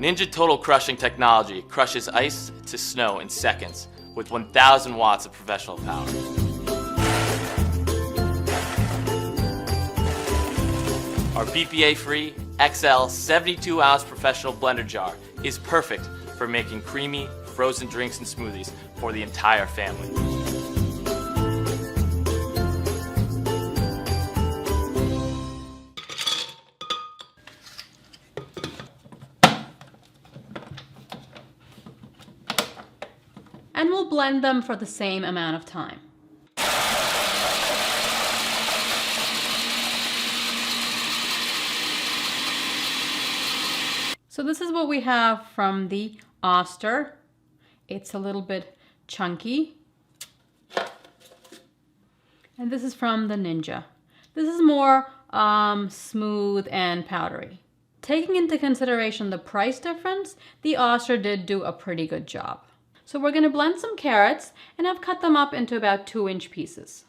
Ninja Total Crushing technology crushes ice to snow in seconds with 1,000 watts of professional power. Our BPA-free XL 72-ounce professional blender jar is perfect for making creamy, frozen drinks and smoothies for the entire family. And we'll blend them for the same amount of time. So this is what we have from the Oster. It's a little bit chunky. And this is from the Ninja. This is more smooth and powdery. Taking into consideration the price difference, the Oster did do a pretty good job. So we're going to blend some carrots, and I've cut them up into about 2-inch pieces.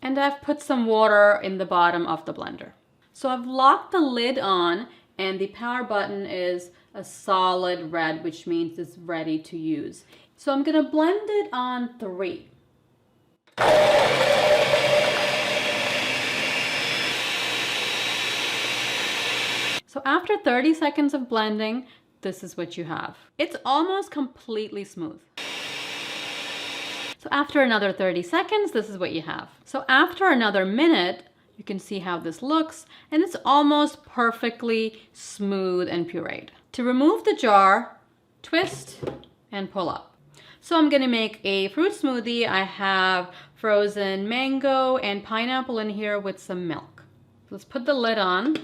And I've put some water in the bottom of the blender. So I've locked the lid on, and the power button is a solid red, which means it's ready to use. So I'm going to blend it on 3. So after 30 seconds of blending, this is what you have. It's almost completely smooth. So after another 30 seconds, this is what you have. So after another minute, you can see how this looks, and it's almost perfectly smooth and pureed. To remove the jar, twist and pull up. So I'm gonna make a fruit smoothie. I have frozen mango and pineapple in here with some milk. Let's put the lid on.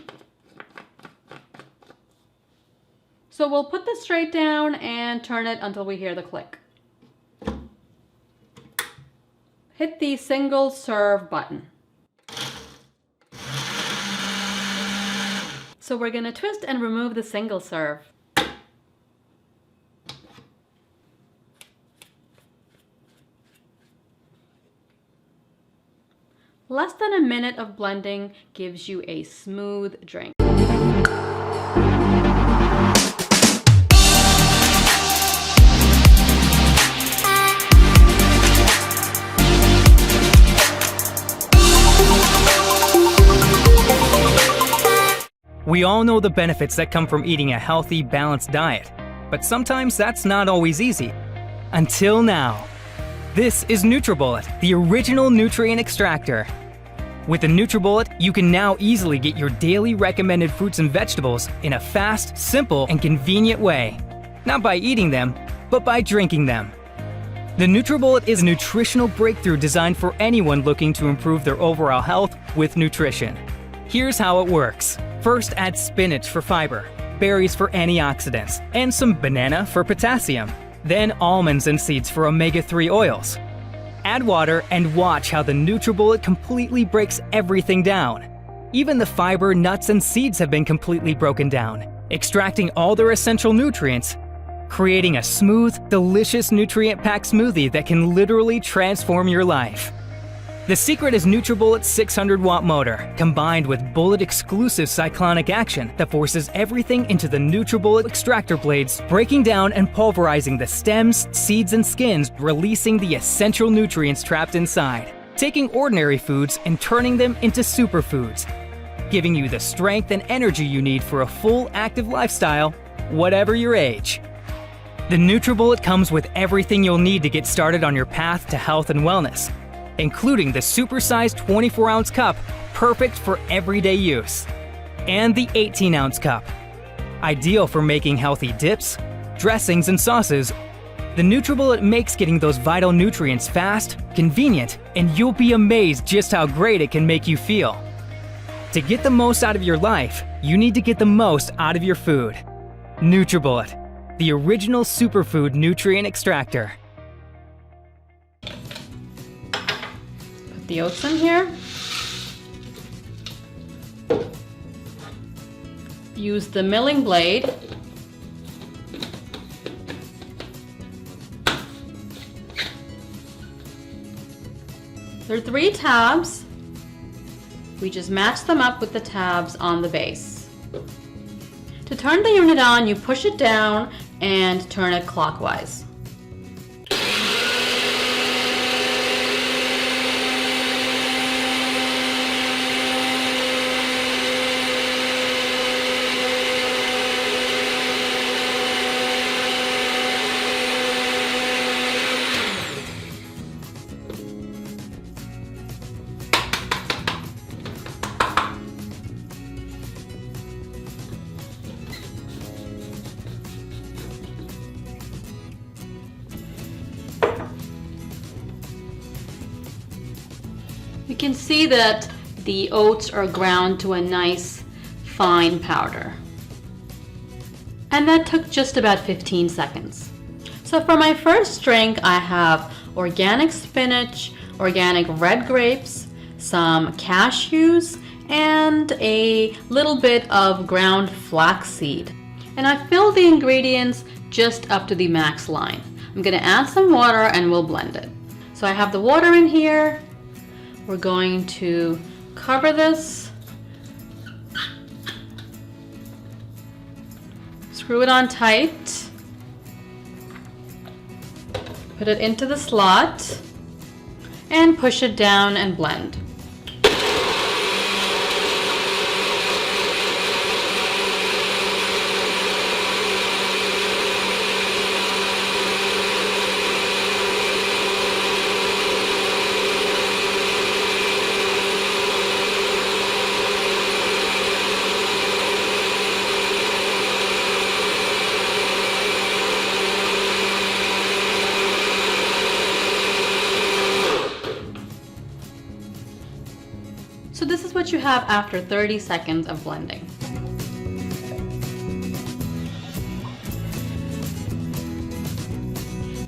So we'll put this straight down and turn it until we hear the click. Hit the single serve button. So we're gonna twist and remove the single serve. Less than a minute of blending gives you a smooth drink. We all know the benefits that come from eating a healthy, balanced diet, but sometimes that's not always easy. Until now. This is NutriBullet, the original nutrient extractor. With the NutriBullet, you can now easily get your daily recommended fruits and vegetables in a fast, simple, and convenient way. Not by eating them, but by drinking them. The NutriBullet is a nutritional breakthrough designed for anyone looking to improve their overall health with nutrition. Here's how it works. First, add spinach for fiber, berries for antioxidants, and some banana for potassium. Then almonds and seeds for omega-3 oils. Add water and watch how the NutriBullet completely breaks everything down. Even the fiber, nuts, and seeds have been completely broken down, extracting all their essential nutrients, creating a smooth, delicious nutrient-packed smoothie that can literally transform your life. The secret is NutriBullet's 600-watt motor, combined with bullet-exclusive cyclonic action that forces everything into the NutriBullet extractor blades, breaking down and pulverizing the stems, seeds, and skins, releasing the essential nutrients trapped inside, taking ordinary foods and turning them into superfoods, giving you the strength and energy you need for a full, active lifestyle, whatever your age. The NutriBullet comes with everything you'll need to get started on your path to health and wellness, including the supersized 24-ounce cup, perfect for everyday use, and the 18-ounce cup, ideal for making healthy dips, dressings, and sauces. The NutriBullet makes getting those vital nutrients fast, convenient, and you'll be amazed just how great it can make you feel. To get the most out of your life, you need to get the most out of your food. NutriBullet, the original superfood nutrient extractor. The oats in here. Use the milling blade. There are 3 tabs. We just match them up with the tabs on the base. To turn the unit on, you push it down and turn it clockwise. You can see that the oats are ground to a nice fine powder. And that took just about 15 seconds. So for my first drink, I have organic spinach, organic red grapes, some cashews, and a little bit of ground flaxseed. And I filled the ingredients just up to the max line. I'm gonna add some water and we'll blend it. So I have the water in here. We're going to cover this, screw it on tight, put it into the slot, and push it down and blend. So this is what you have after 30 seconds of blending.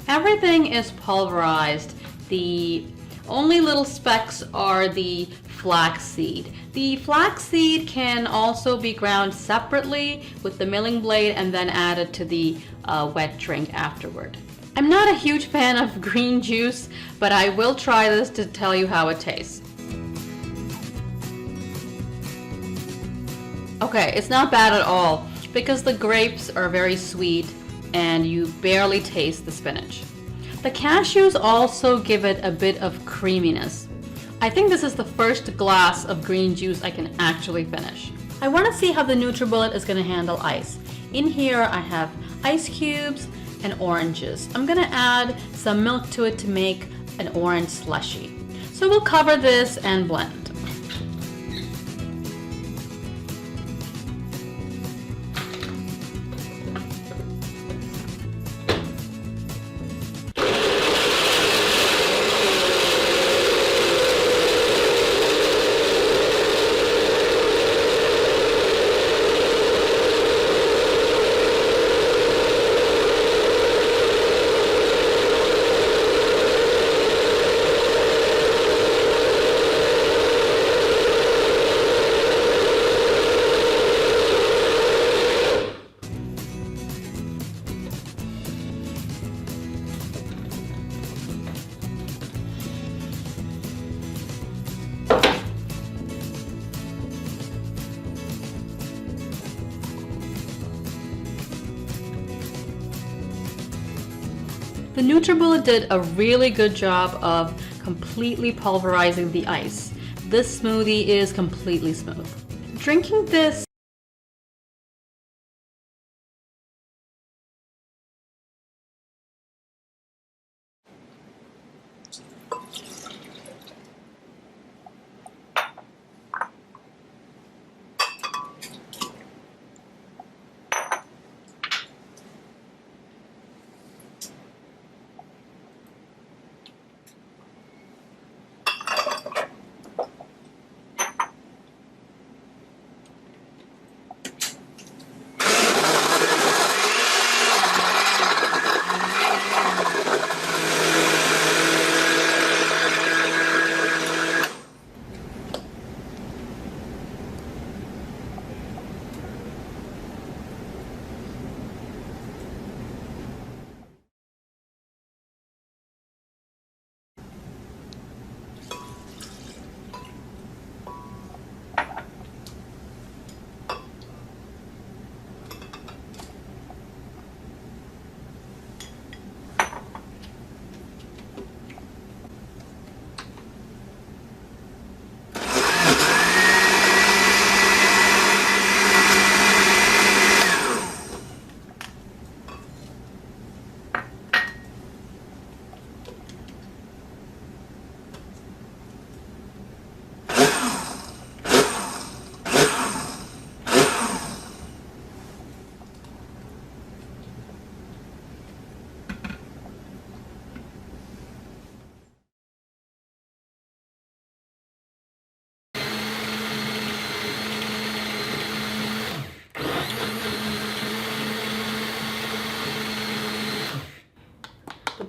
Everything is pulverized. The only little specks are the flaxseed. The flaxseed can also be ground separately with the milling blade and then added to the wet drink afterward. I'm not a huge fan of green juice, but I will try this to tell you how it tastes. Okay, it's not bad at all because the grapes are very sweet and you barely taste the spinach. The cashews also give it a bit of creaminess. I think this is the first glass of green juice I can actually finish. I want to see how the NutriBullet is going to handle ice. In here I have ice cubes and oranges. I'm going to add some milk to it to make an orange slushie. So we'll cover this and blend. The NutriBullet did a really good job of completely pulverizing the ice. This smoothie is completely smooth. Drinking this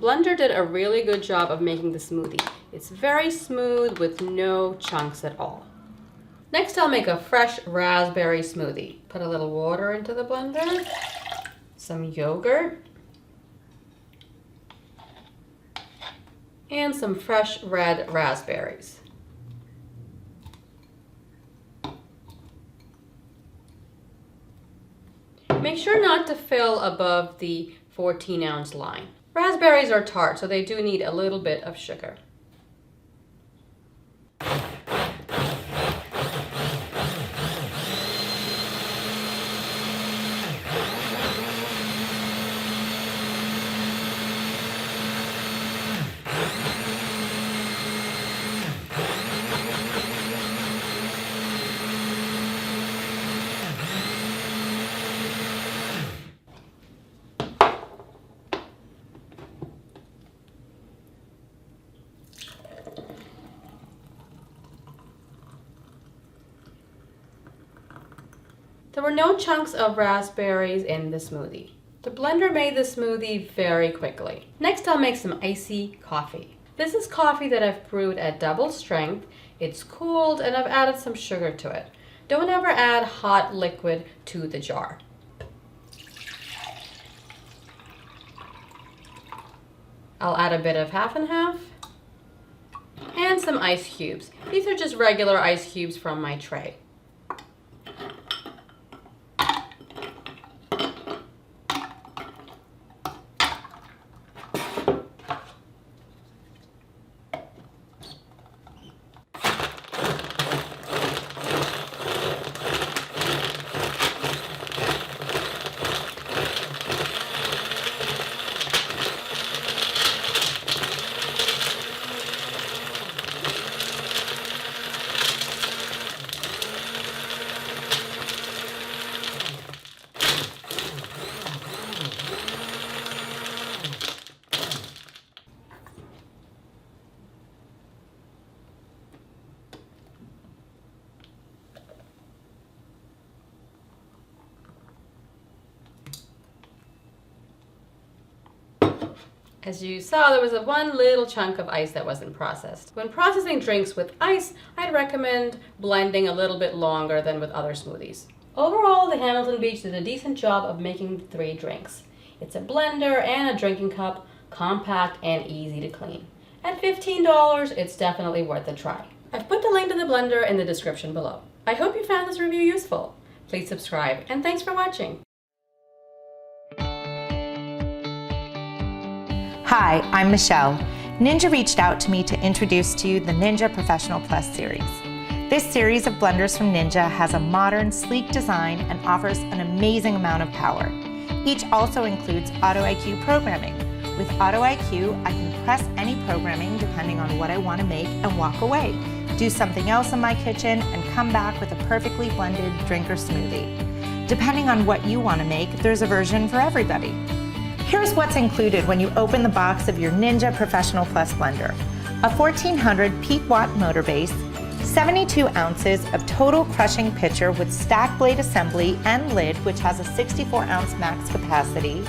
blender did a really good job of making the smoothie. It's very smooth with no chunks at all. Next, I'll make a fresh raspberry smoothie. Put a little water into the blender, some yogurt, and some fresh red raspberries. Make sure not to fill above the 14-ounce line. Raspberries are tart, so they do need a little bit of sugar. There were no chunks of raspberries in the smoothie. The blender made the smoothie very quickly. Next, I'll make some icy coffee. This is coffee that I've brewed at double strength. It's cooled and I've added some sugar to it. Don't ever add hot liquid to the jar. I'll add a bit of half and half and some ice cubes. These are just regular ice cubes from my tray. As you saw, there was one little chunk of ice that wasn't processed. When processing drinks with ice, I'd recommend blending a little bit longer than with other smoothies. Overall, the Hamilton Beach did a decent job of making 3 drinks. It's a blender and a drinking cup, compact and easy to clean. At $15, it's definitely worth a try. I've put the link to the blender in the description below. I hope you found this review useful. Please subscribe, and thanks for watching. Hi, I'm Michelle. Ninja reached out to me to introduce to you the Ninja Professional Plus series. This series of blenders from Ninja has a modern, sleek design and offers an amazing amount of power. Each also includes Auto IQ programming. With Auto IQ, I can press any programming depending on what I want to make and walk away, do something else in my kitchen, and come back with a perfectly blended drink or smoothie. Depending on what you want to make, there's a version for everybody. Here's what's included when you open the box of your Ninja Professional Plus blender. A 1400 peak watt motor base, 72 ounces of total crushing pitcher with stack blade assembly and lid, which has a 64 ounce max capacity,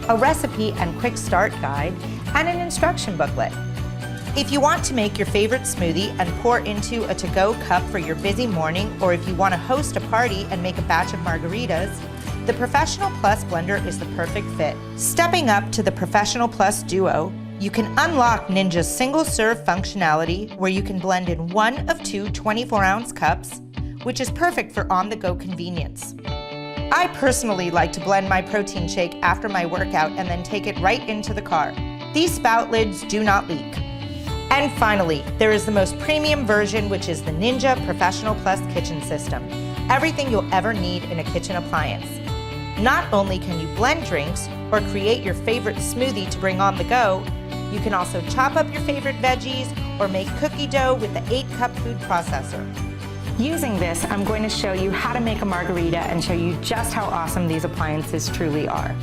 a recipe and quick start guide, and an instruction booklet. If you want to make your favorite smoothie and pour into a to-go cup for your busy morning, or if you want to host a party and make a batch of margaritas, the Professional Plus blender is the perfect fit. Stepping up to the Professional Plus Duo, you can unlock Ninja's single-serve functionality where you can blend in 1 of 2 24-ounce cups, which is perfect for on-the-go convenience. I personally like to blend my protein shake after my workout and then take it right into the car. These spout lids do not leak. And finally, there is the most premium version, which is the Ninja Professional Plus Kitchen System. Everything you'll ever need in a kitchen appliance. Not only can you blend drinks or create your favorite smoothie to bring on the go, you can also chop up your favorite veggies or make cookie dough with the 8-cup food processor. Using this, I'm going to show you how to make a margarita and show you just how awesome these appliances truly are.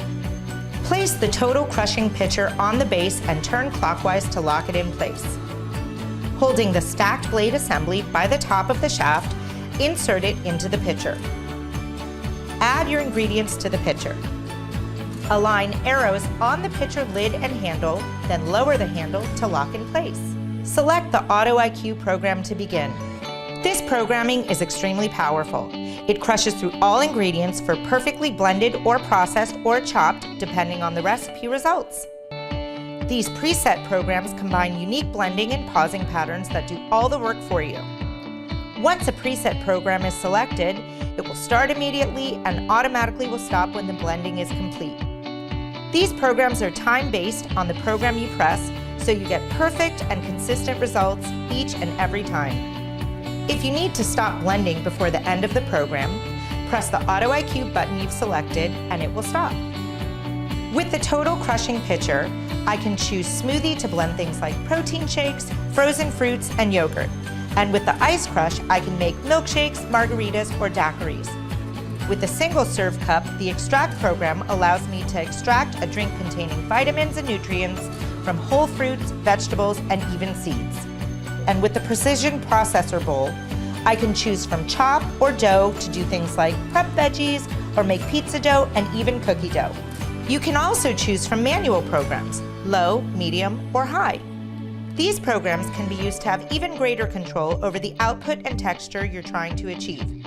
Place the total crushing pitcher on the base and turn clockwise to lock it in place. Holding the stacked blade assembly by the top of the shaft, insert it into the pitcher. Add your ingredients to the pitcher. Align arrows on the pitcher lid and handle, then lower the handle to lock in place. Select the Auto IQ program to begin. This programming is extremely powerful. It crushes through all ingredients for perfectly blended or processed or chopped, depending on the recipe results. These preset programs combine unique blending and pausing patterns that do all the work for you. Once a preset program is selected, it will start immediately and automatically will stop when the blending is complete. These programs are time-based on the program you press, so you get perfect and consistent results each and every time. If you need to stop blending before the end of the program, press the Auto IQ button you've selected and it will stop. With the total crushing pitcher, I can choose smoothie to blend things like protein shakes, frozen fruits, and yogurt. And with the ice crush, I can make milkshakes, margaritas, or daiquiris. With the single serve cup, the extract program allows me to extract a drink containing vitamins and nutrients from whole fruits, vegetables, and even seeds. And with the precision processor bowl, I can choose from chop or dough to do things like prep veggies or make pizza dough and even cookie dough. You can also choose from manual programs, low, medium, or high. These programs can be used to have even greater control over the output and texture you're trying to achieve.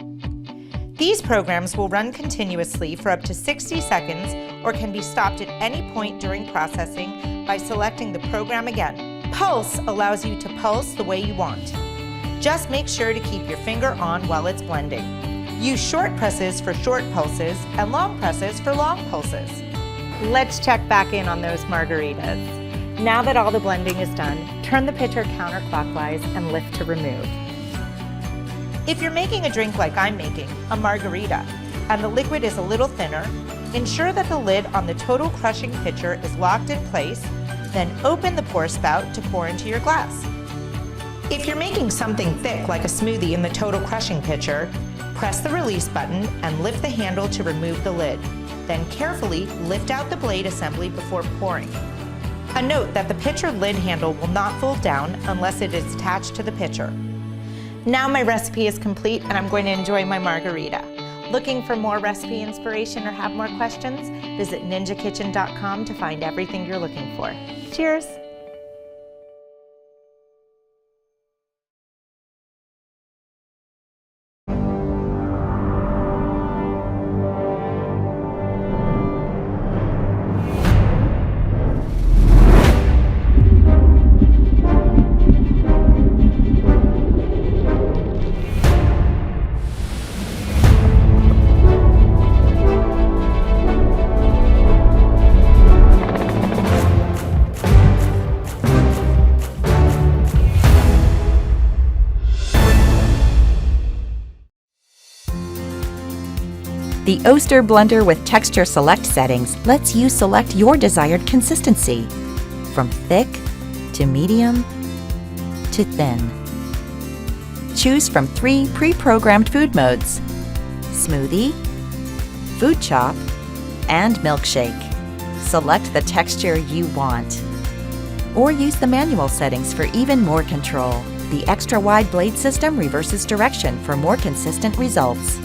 These programs will run continuously for up to 60 seconds or can be stopped at any point during processing by selecting the program again. Pulse allows you to pulse the way you want. Just make sure to keep your finger on while it's blending. Use short presses for short pulses and long presses for long pulses. Let's check back in on those margaritas. Now that all the blending is done, turn the pitcher counterclockwise and lift to remove. If you're making a drink like I'm making, a margarita, and the liquid is a little thinner, ensure that the lid on the total crushing pitcher is locked in place, then open the pour spout to pour into your glass. If you're making something thick like a smoothie in the total crushing pitcher, press the release button and lift the handle to remove the lid. Then carefully lift out the blade assembly before pouring. A note that the pitcher lid handle will not fold down unless it is attached to the pitcher. Now my recipe is complete and I'm going to enjoy my margarita. Looking for more recipe inspiration or have more questions? Visit ninjakitchen.com to find everything you're looking for. Cheers! The Oster blender with texture select settings lets you select your desired consistency, from thick to medium to thin. Choose from 3 pre-programmed food modes: smoothie, food chop, and milkshake. Select the texture you want. Or use the manual settings for even more control. The extra wide blade system reverses direction for more consistent results.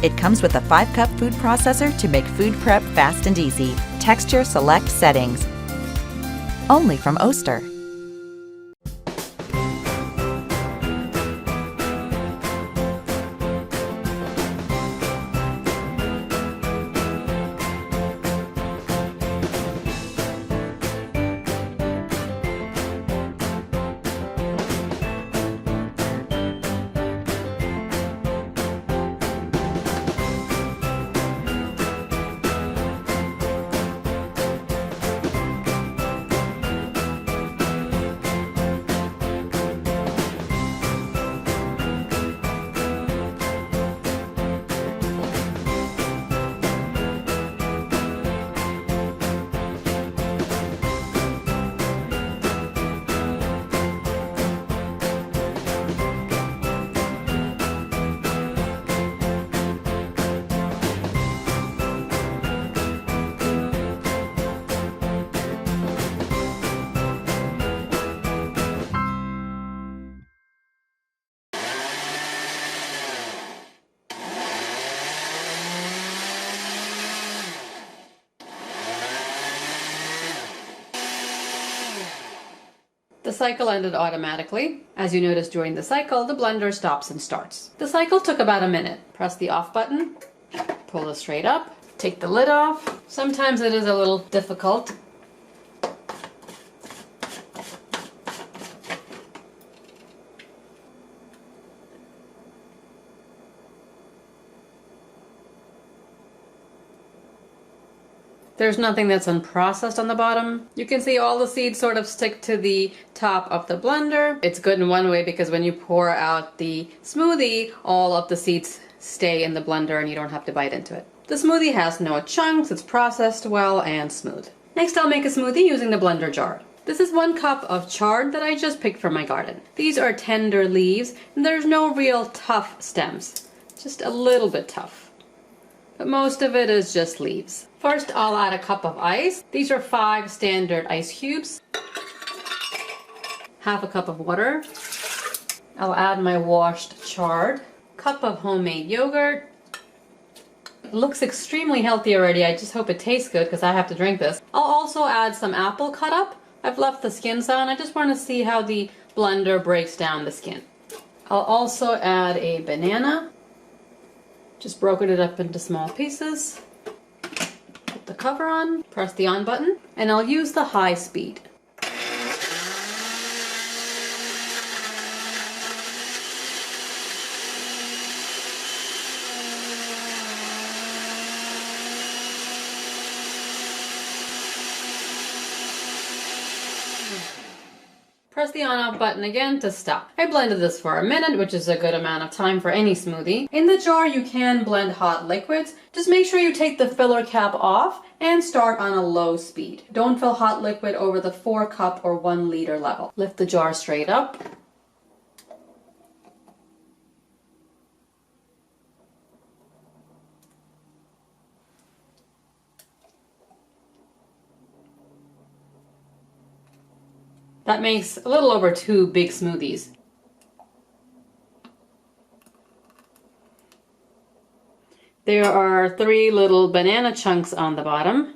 It comes with a 5-cup food processor to make food prep fast and easy. Texture select settings. Only from Oster. cycle ended automatically. As you notice during the cycle, the blender stops and starts. The cycle took about a minute. Press the off button, pull it straight up, take the lid off. Sometimes it is a little difficult. There's nothing that's unprocessed on the bottom. You can see all the seeds sort of stick to the top of the blender. It's good in one way because when you pour out the smoothie, all of the seeds stay in the blender and you don't have to bite into it. The smoothie has no chunks, it's processed well and smooth. Next I'll make a smoothie using the blender jar. This is 1 cup of chard that I just picked from my garden. These are tender leaves and there's no real tough stems, just a little bit tough. But most of it is just leaves. First, I'll add a cup of ice. These are 5 standard ice cubes. Half a cup of water. I'll add my washed chard. Cup of homemade yogurt. It looks extremely healthy already. I just hope it tastes good because I have to drink this. I'll also add some apple cut up. I've left the skins on. I just want to see how the blender breaks down the skin. I'll also add a banana. Just broken it up into small pieces. Put the cover on, press the on button, and I'll use the high speed. Press the on-off button again to stop. I blended this for a minute, which is a good amount of time for any smoothie. In the jar, you can blend hot liquids. Just make sure you take the filler cap off and start on a low speed. Don't fill hot liquid over the 4 cup or 1 liter level. Lift the jar straight up. That makes a little over 2 big smoothies. There are 3 little banana chunks on the bottom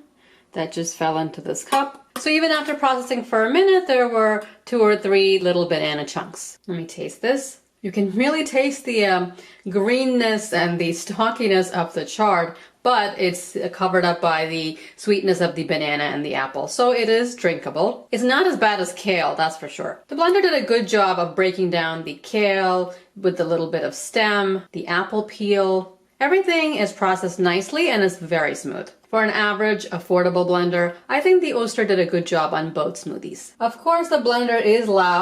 that just fell into this cup. So even after processing for a minute, there were 2 or 3 little banana chunks. Let me taste this. You can really taste the greenness and the stalkiness of the chard, but it's covered up by the sweetness of the banana and the apple, so it is drinkable. It's not as bad as kale, that's for sure. The blender did a good job of breaking down the kale with the little bit of stem, the apple peel. Everything is processed nicely and is very smooth. For an average, affordable blender, I think the Oster did a good job on both smoothies. Of course, the blender is loud.